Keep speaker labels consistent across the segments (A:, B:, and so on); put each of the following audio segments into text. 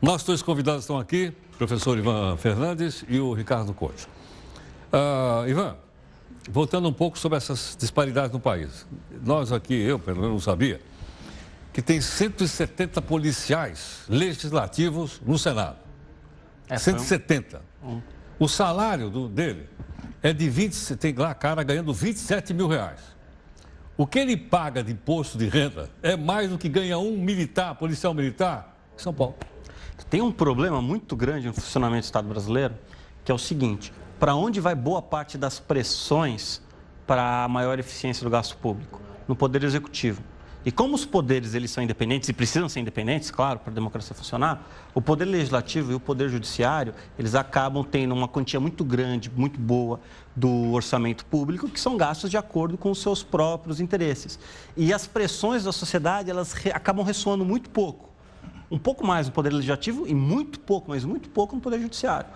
A: Nossos dois convidados estão aqui, o professor Ivan Fernandes e o Ricardo Couto. Ivan, voltando um pouco sobre essas disparidades no país. Nós aqui, eu pelo menos não sabia, que tem 170 policiais legislativos no Senado. 170. O salário dele é de 20, tem lá cara ganhando 27 mil reais. O que ele paga de imposto de renda é mais do que ganha um militar, policial militar, em São Paulo.
B: Tem um problema muito grande no funcionamento do Estado brasileiro, que é o seguinte: para onde vai boa parte das pressões para a maior eficiência do gasto público? No Poder Executivo. E como os poderes eles são independentes e precisam ser independentes, claro, para a democracia funcionar, o Poder Legislativo e o Poder Judiciário, eles acabam tendo uma quantia muito grande, muito boa do orçamento público, que são gastos de acordo com os seus próprios interesses. E as pressões da sociedade, elas acabam ressoando muito pouco. Um pouco mais no Poder Legislativo e muito pouco, mas muito pouco no Poder Judiciário.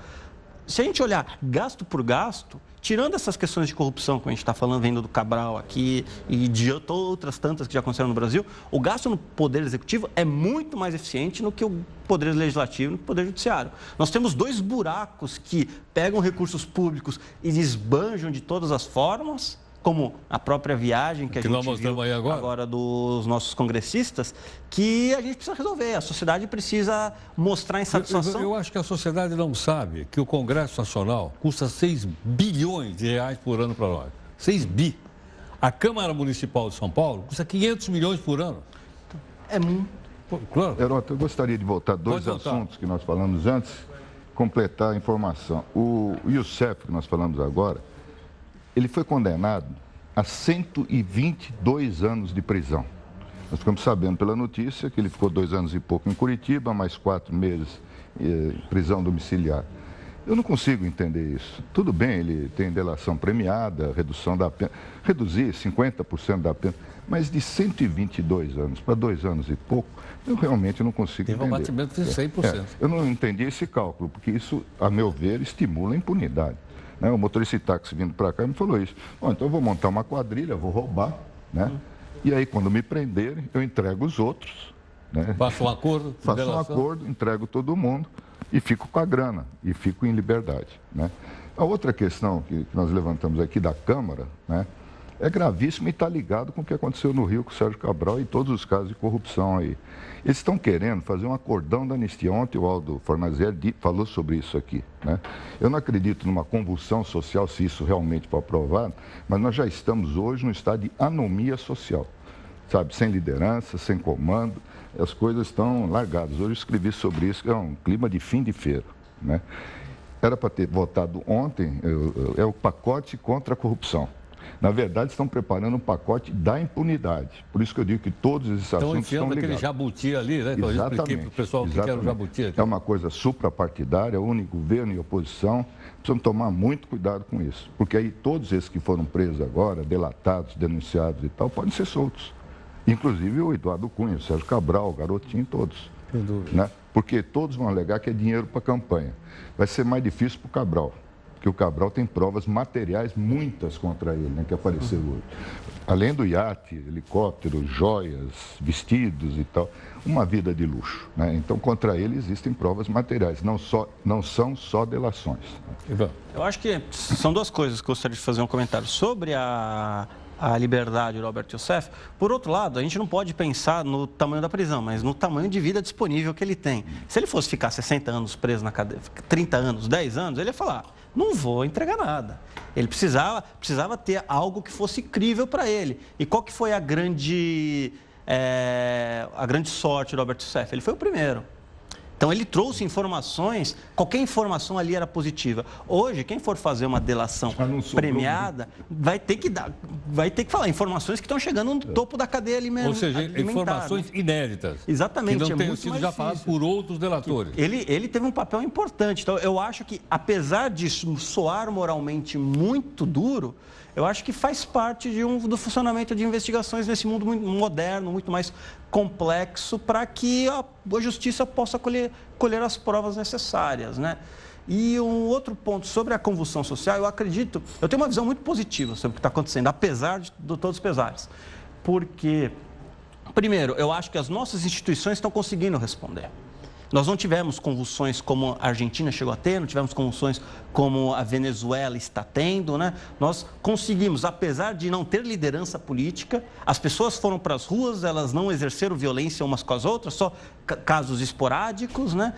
B: Se a gente olhar gasto por gasto, tirando essas questões de corrupção que a gente está falando, vendo do Cabral aqui e de outras tantas que já aconteceram no Brasil, o gasto no Poder Executivo é muito mais eficiente do que o Poder Legislativo e no Poder Judiciário. Nós temos dois buracos que pegam recursos públicos e esbanjam de todas as formas, como a própria viagem que a gente viu agora dos nossos congressistas, que a gente precisa resolver. A sociedade precisa mostrar insatisfação.
A: Eu acho que a sociedade não sabe que o Congresso Nacional custa 6 bilhões de reais por ano para nós. 6 bi. A Câmara Municipal de São Paulo custa 500 milhões por ano.
B: É muito.
C: Claro. Heródoto, eu gostaria de voltar a dois assuntos que nós falamos antes, completar a informação. O Youssef, que nós falamos agora, ele foi condenado a 122 anos de prisão. Nós ficamos sabendo pela notícia que ele ficou 2 anos e pouco em Curitiba, mais 4 meses em prisão domiciliar. Eu não consigo entender isso. Tudo bem, ele tem delação premiada, redução da pena, reduzir 50% da pena, mas de 122 anos para 2 anos e pouco, eu realmente não consigo entender.
A: Teve um abatimento de 100%.
C: Eu não entendi esse cálculo, porque isso, a meu ver, estimula a impunidade. O motorista de táxi vindo para cá me falou isso. Bom, então eu vou montar uma quadrilha, vou roubar, né? E aí, quando me prenderem, eu entrego os outros. Né?
A: Faço um acordo.
C: Faço um acordo, entrego todo mundo e fico com a grana, e fico em liberdade. Né? A outra questão que nós levantamos aqui da Câmara, né, é gravíssima e está ligado com o que aconteceu no Rio com o Sérgio Cabral e todos os casos de corrupção aí. Eles estão querendo fazer um acordão da anistia. Ontem o Aldo Fornazieri falou sobre isso aqui. Né? Eu não acredito numa convulsão social, se isso realmente for aprovado, mas nós já estamos hoje num estado de anomia social. Sabe, sem liderança, sem comando, as coisas estão largadas. Hoje eu escrevi sobre isso, que é um clima de fim de feira. Né? Era para ter votado ontem, é o pacote contra a corrupção. Na verdade, estão preparando um pacote da impunidade. Por isso que eu digo que todos esses assuntos estão ligados.
A: Aquele jabuti ali, né?
C: Exatamente.
A: Eu expliquei para o pessoal que era o jabuti aqui.
C: É uma coisa suprapartidária, unigoverno e oposição. Precisamos tomar muito cuidado com isso. Porque aí todos esses que foram presos agora, delatados, denunciados e tal, podem ser soltos. Inclusive o Eduardo Cunha, o Sérgio Cabral, o Garotinho, todos.
A: Sem dúvida.
C: Né? Porque todos vão alegar que é dinheiro para a campanha. Vai ser mais difícil para o Cabral. Que o Cabral tem provas materiais, muitas contra ele, né, que apareceram hoje. Além do iate, helicóptero, joias, vestidos e tal, uma vida de luxo. Né? Então, contra ele existem provas materiais, não são só delações.
B: Eu acho que são duas coisas que eu gostaria de fazer um comentário. Sobre a liberdade do Robert Youssef. Por outro lado, a gente não pode pensar no tamanho da prisão, mas no tamanho de vida disponível que ele tem. Se ele fosse ficar 60 anos preso na cadeia, 30 anos, 10 anos, ele ia falar: não vou entregar nada. Ele precisava ter algo que fosse crível para ele. E qual que foi a grande sorte do Robert Youssef? Ele foi o primeiro. Então, ele trouxe informações, qualquer informação ali era positiva. Hoje, quem for fazer uma delação premiada, vai ter que falar informações que estão chegando no topo da cadeia alimentar.
A: Ou seja, informações inéditas.
B: Exatamente.
A: Que não tenham sido já faladas por outros delatores.
B: Ele teve um papel importante. Então, eu acho que, apesar de soar moralmente muito duro, eu acho que faz parte do funcionamento de investigações nesse mundo muito moderno, muito mais complexo, para que a justiça possa colher as provas necessárias, né? E um outro ponto sobre a convulsão social, eu tenho uma visão muito positiva sobre o que está acontecendo, apesar de todos os pesares. Porque, primeiro, eu acho que as nossas instituições estão conseguindo responder. Nós não tivemos convulsões como a Argentina chegou a ter, não tivemos convulsões como a Venezuela está tendo, né? Nós conseguimos, apesar de não ter liderança política, as pessoas foram para as ruas, elas não exerceram violência umas com as outras, só casos esporádicos, né?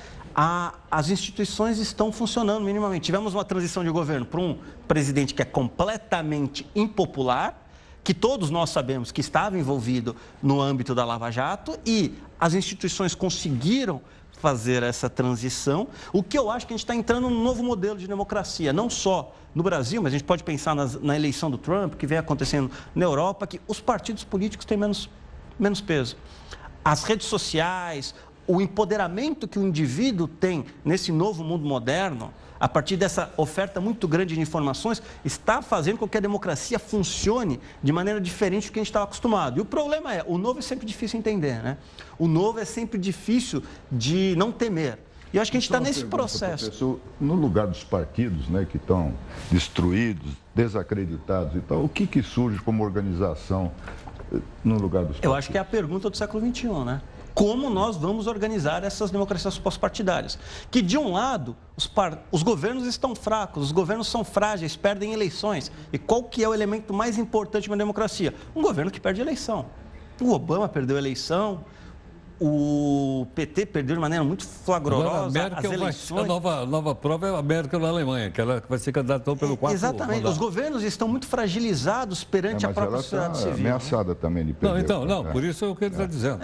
B: As instituições estão funcionando minimamente. Tivemos uma transição de governo para um presidente que é completamente impopular, que todos nós sabemos que estava envolvido no âmbito da Lava Jato, e as instituições conseguiram fazer essa transição, o que eu acho que a gente está entrando num novo modelo de democracia, não só no Brasil, mas a gente pode pensar na eleição do Trump, que vem acontecendo na Europa, que os partidos políticos têm menos peso. As redes sociais, o empoderamento que o indivíduo tem nesse novo mundo moderno, a partir dessa oferta muito grande de informações, está fazendo com que a democracia funcione de maneira diferente do que a gente estava acostumado. E o problema é, o novo é sempre difícil de entender, né? O novo é sempre difícil de não temer. E eu acho que a gente está nesse processo.
C: Professor, no lugar dos partidos, né, que estão destruídos, desacreditados e tal, o que surge como organização no lugar dos partidos?
B: Eu acho que é a pergunta do século XXI, né? Como nós vamos organizar essas democracias pós-partidárias? Que, de um lado, os governos estão fracos, os governos são frágeis, perdem eleições. E qual que é o elemento mais importante de uma democracia? Um governo que perde eleição. O Obama perdeu a eleição, o PT perdeu de maneira muito flagrosa as eleições.
A: A nova prova é a América na Alemanha, que ela vai ser candidata pelo quarto
B: Exatamente.
A: mandato.
B: Os governos estão muito fragilizados perante a própria sociedade civil.
C: Ameaçada também de perder.
A: Por isso é o que ele está dizendo.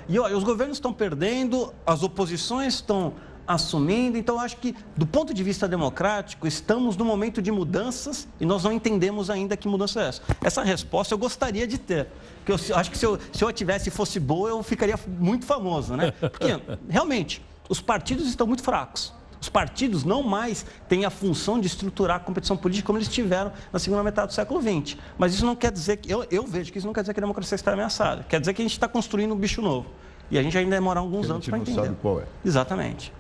B: E olha, os governos estão perdendo, as oposições estão assumindo, então eu acho que, do ponto de vista democrático, estamos num momento de mudanças e nós não entendemos ainda que mudança é essa. Essa resposta eu gostaria de ter, porque eu acho que se eu a tivesse e fosse boa, eu ficaria muito famoso, né? Porque, realmente, os partidos estão muito fracos. Os partidos não mais têm a função de estruturar a competição política como eles tiveram na segunda metade do século XX. Mas isso não quer dizer que... Eu vejo que isso não quer dizer que a democracia está ameaçada. Quer dizer que a gente está construindo um bicho novo. E a gente ainda demorar alguns anos para entender.
C: A gente não sabe qual é.
B: Exatamente.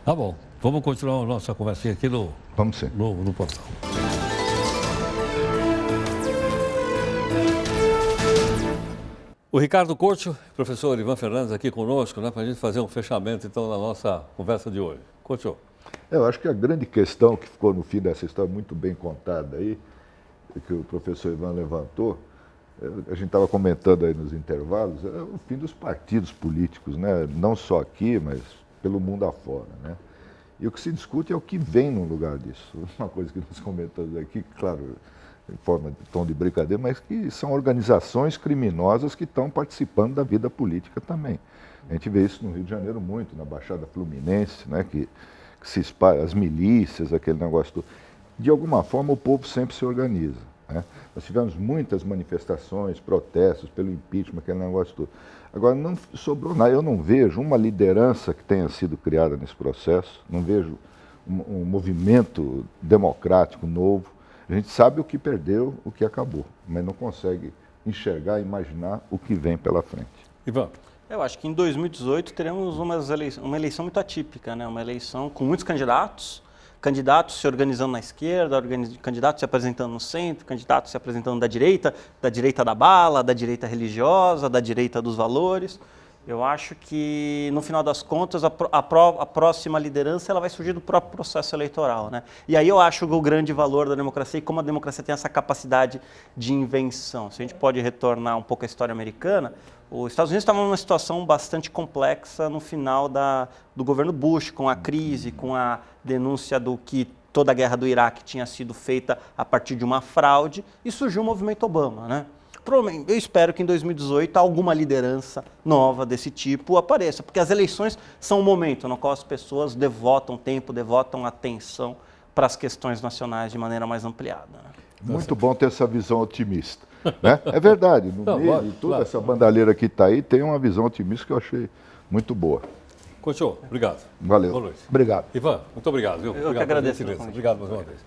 A: Tá bom. Vamos continuar a nossa conversinha aqui no portal. O Ricardo Couto, professor Ivan Fernandes aqui conosco, né, para a gente fazer um fechamento, então, da nossa conversa de hoje. Couto.
C: Eu acho que a grande questão que ficou no fim dessa história, muito bem contada aí, que o professor Ivan levantou, a gente estava comentando aí nos intervalos, é o fim dos partidos políticos, né? Não só aqui, mas pelo mundo afora, né? E o que se discute é o que vem no lugar disso. Uma coisa que nós comentamos aqui, claro, em forma de tom de brincadeira, mas que são organizações criminosas que estão participando da vida política também. A gente vê isso no Rio de Janeiro muito, na Baixada Fluminense, né? Que se espalha, as milícias, aquele negócio todo. De alguma forma, o povo sempre se organiza, né? Nós tivemos muitas manifestações, protestos pelo impeachment, aquele negócio todo. Agora, não sobrou nada. Eu não vejo uma liderança que tenha sido criada nesse processo, não vejo um movimento democrático novo. A gente sabe o que perdeu, o que acabou, mas não consegue enxergar, imaginar o que vem pela frente.
A: Ivan.
B: Eu acho que em 2018 teremos uma eleição muito atípica, né? Uma eleição com muitos candidatos se organizando na esquerda, candidatos se apresentando no centro, candidatos se apresentando da direita da bala, da direita religiosa, da direita dos valores. Eu acho que, no final das contas, a próxima liderança ela vai surgir do próprio processo eleitoral, né? E aí eu acho o grande valor da democracia e como a democracia tem essa capacidade de invenção. Se a gente pode retornar um pouco à história americana, os Estados Unidos estavam numa situação bastante complexa no final do governo Bush, com a crise, com a denúncia do que toda a guerra do Iraque tinha sido feita a partir de uma fraude, e surgiu o movimento Obama, né? Eu espero que em 2018 alguma liderança nova desse tipo apareça, porque as eleições são um momento no qual as pessoas devotam tempo, devotam atenção para as questões nacionais de maneira mais ampliada, né?
C: Muito bom ter essa visão otimista, né? É verdade, no meio de toda essa bandalheira que está aí, tem uma visão otimista que eu achei muito boa.
A: Couto, obrigado.
C: Valeu.
A: Boa noite.
C: Obrigado.
A: Ivan, muito obrigado. Viu?
B: Eu que agradeço.
A: Obrigado mais uma vez.